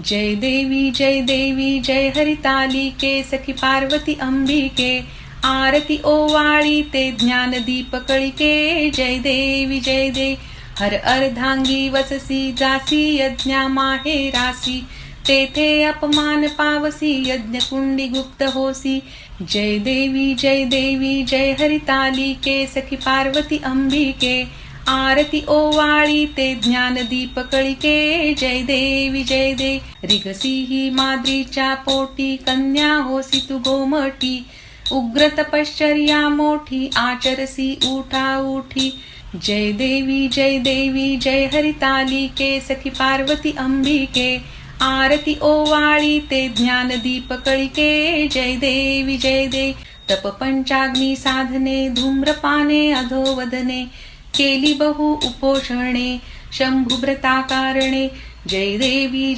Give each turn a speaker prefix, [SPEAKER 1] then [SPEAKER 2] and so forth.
[SPEAKER 1] जय देवी जय हरितालिके सखी पार्वती अंबिके आरती ओवाळी ते ज्ञानदीप कळिके जय देवी हर अर्धांगी वससी जासी यज्ञा माहेरासी तेथे अपमान पावसी यज्ञ कुंडी गुप्त होसी जय देवी जय हरितालिके सखी पार्वती अंबिके आरती ओवाळी ते ज्ञानदीप कळिके जय देवी रिगसी ही माद्रीच्या पोटी कन्या होसी तू गोमटी उग्र तपश्चर्या मोठी आचरसी उठा उठी जय देवी जय हरितालिके सखी पार्वती अंबिके आरती ओवाळी ते ज्ञानदीप कळिके जय देवी तप पंचाग्नी साधने धूम्रपाने अधोवदने केली बहु उपोषणे शंभुव्रता कारणे जय देवी